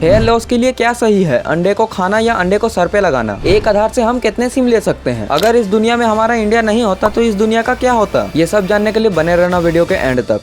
Hair loss के लिए क्या सही है, अंडे को खाना या अंडे को सर पे लगाना? एक आधार से हम कितने सिम ले सकते हैं? अगर इस दुनिया में हमारा इंडिया नहीं होता तो इस दुनिया का क्या होता? ये सब जानने के लिए बने रहना वीडियो के एंड तक।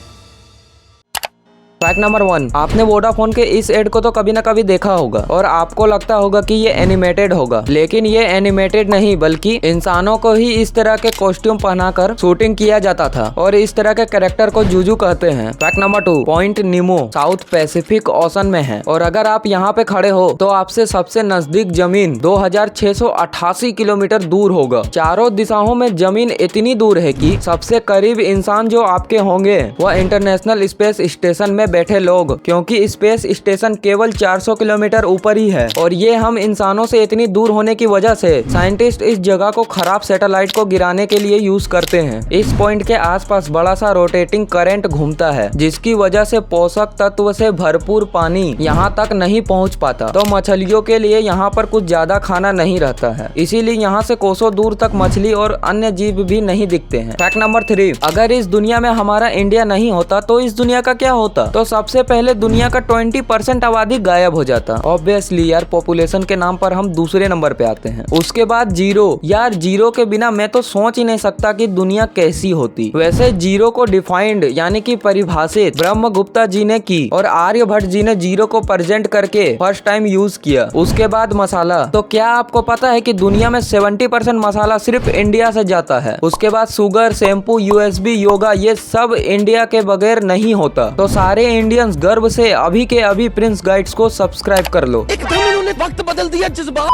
फैक्ट नंबर 1, आपने वोडाफोन के इस एड को तो कभी ना कभी देखा होगा और आपको लगता होगा कि ये एनिमेटेड होगा, लेकिन ये एनिमेटेड नहीं बल्कि इंसानों को ही इस तरह के कॉस्ट्यूम पहनाकर शूटिंग किया जाता था और इस तरह के कैरेक्टर को जूजू कहते हैं। फैक्ट नंबर 2, पॉइंट नीमो साउथ पैसिफिक ओशन में है और अगर आप यहाँ पे खड़े हो तो आपसे सबसे नजदीक जमीन 2688 किलोमीटर दूर होगा। चारों दिशाओं में जमीन इतनी दूर है कि सबसे करीब इंसान जो आपके होंगे वह इंटरनेशनल स्पेस स्टेशन में बैठे लोग, क्योंकि स्पेस स्टेशन केवल 400 किलोमीटर ऊपर ही है और ये हम इंसानों से इतनी दूर होने की वजह से साइंटिस्ट इस जगह को खराब सैटेलाइट को गिराने के लिए यूज करते हैं। इस पॉइंट के आसपास बड़ा सा रोटेटिंग करंट घूमता है जिसकी वजह से पोषक तत्व से भरपूर पानी यहाँ तक नहीं पहुँच पाता, तो मछलियों के लिए यहाँ पर कुछ ज्यादा खाना नहीं रहता है, इसीलिए यहाँ से कोसों दूर तक मछली और अन्य जीव भी नहीं दिखते हैं। फैक्ट नंबर 3, अगर इस दुनिया में हमारा इंडिया नहीं होता तो इस दुनिया का क्या होता? तो सबसे पहले दुनिया का 20% आबादी गायब हो जाता। ऑब्वियसली यार, पॉपुलेशन के नाम पर हम दूसरे नंबर पे आते हैं। उसके बाद जीरो। यार जीरो के बिना मैं तो सोच ही नहीं सकता कि दुनिया कैसी होती। वैसे जीरो को डिफाइंड यानी कि परिभाषित ब्रह्मगुप्ता जी ने की और आर्यभट्ट जी ने जीरो को प्रेजेंट करके फर्स्ट टाइम यूज किया। उसके बाद मसाला। तो क्या आपको पता है कि दुनिया में 70% मसाला सिर्फ इंडिया से जाता है? उसके बाद शुगर, शैम्पू, यूएसबी, योगा, ये सब इंडिया के बगैर नहीं होता। तो सारे इंडियंस गर्व से अभी के अभी प्रिंस गाइड्स को सब्सक्राइब कर लो। एकदम इन्होंने वक्त बदल दिया जज्बा।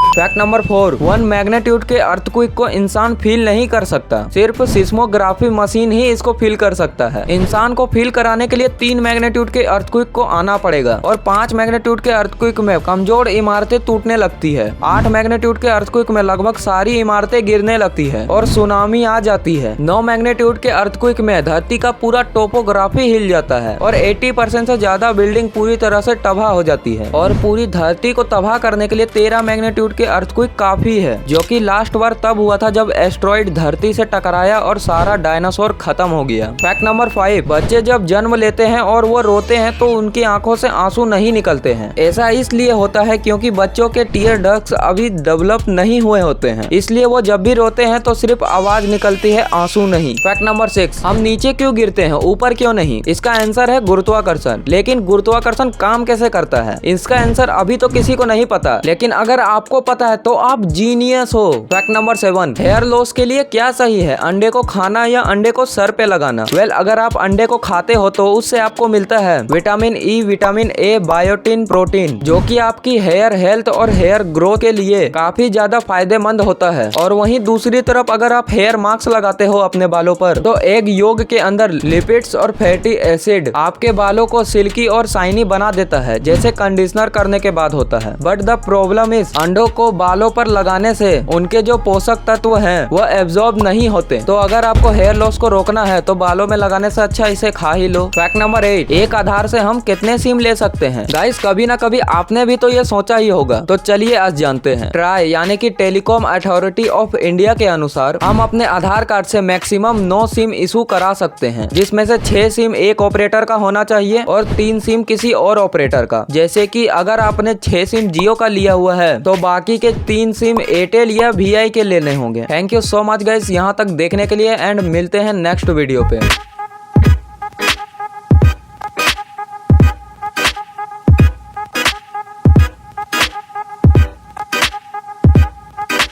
फैक्ट नंबर 4, 1 मैग्नीट्यूड के अर्थक्वेक को इंसान फील नहीं कर सकता, सिर्फ सिस्मोग्राफी मशीन ही इसको फील कर सकता है। इंसान को फील कराने के लिए 3 मैग्नीट्यूड के अर्थक्वेक को आना पड़ेगा और 5 मैग्नीट्यूड के अर्थक्वेक में कमजोर इमारतें टूटने लगती है। 8 मैग्नीट्यूड के अर्थक्वेक में लगभग सारी इमारतें गिरने लगती है और सुनामी आ जाती है। 9 मैग्नीट्यूड के अर्थक्वेक में धरती का पूरा टोपोग्राफी हिल जाता है और 80% से ज्यादा बिल्डिंग पूरी तरह से तबाह हो जाती है और पूरी धरती को तबाह करने के लिए 13 मैग्नीट्यूड के अर्थक्वेक काफी है, जो कि लास्ट बार तब हुआ था जब एस्ट्रॉइड धरती से टकराया और सारा डायनासोर खत्म हो गया। फैक्ट नंबर 5, बच्चे जब जन्म लेते हैं और वो रोते हैं तो उनकी आंखों से आंसू नहीं निकलते हैं। ऐसा इसलिए होता है क्योंकि बच्चों के टीयर डक्ट्स अभी डेवलप नहीं हुए होते हैं, इसलिए वो जब भी रोते हैं तो सिर्फ आवाज निकलती है, आंसू नहीं। फैक्ट नंबर 6, हम नीचे क्यों गिरते हैं, ऊपर क्यों नहीं? इसका आंसर है गुरुत्वाकर्षण। लेकिन गुरुत्वाकर्षण काम कैसे करता है, इसका आंसर अभी तो किसी को नहीं पता, लेकिन अगर आपको पता है तो आप जीनियस हो। फैक्ट नंबर 7, हेयर लॉस के लिए क्या सही है, अंडे को खाना या अंडे को सर पे लगाना? अगर आप अंडे को खाते हो तो उससे आपको मिलता है vitamin E, vitamin A, biotin, protein, जो कि आपकी हेयर हेल्थ और हेयर ग्रोथ के लिए काफी ज्यादा फायदेमंद होता है। और वहीं दूसरी तरफ अगर आप हेयर मास्क लगाते हो अपने बालों पर तो एग योग के अंदर लिपिड्स और फैटी एसिड आपके बालों को सिल्की और शाइनी बना देता है, जैसे कंडीशनर करने के बाद होता है। बट द प्रॉब्लम इज अंडों को बालों पर लगाने से उनके जो पोषक तत्व हैं वह एब्जॉर्ब नहीं होते। तो अगर आपको हेयर लॉस को रोकना है तो बालों में लगाने से अच्छा इसे खा ही लो। फैक्ट नंबर 8, एक आधार से हम कितने सिम ले सकते हैं? गाइस, कभी ना कभी आपने भी तो ये सोचा ही होगा, तो चलिए आज जानते हैं। ट्राई यानी कि टेलीकॉम अथॉरिटी ऑफ इंडिया के अनुसार हम अपने आधार कार्ड से मैक्सिमम 9 सिम इशू करा सकते हैं, जिसमें से 6 सिम एक ऑपरेटर का होना चाहिए और 3 सिम किसी और ऑपरेटर का। जैसे कि अगर आपने 6 सिम जियो का लिया हुआ है तो बाकी के 3 सिम एयरटेल या वी आई के लेने होंगे। Thank you so much guys यहाँ तक देखने के लिए एंड मिलते हैं नेक्स्ट वीडियो पे।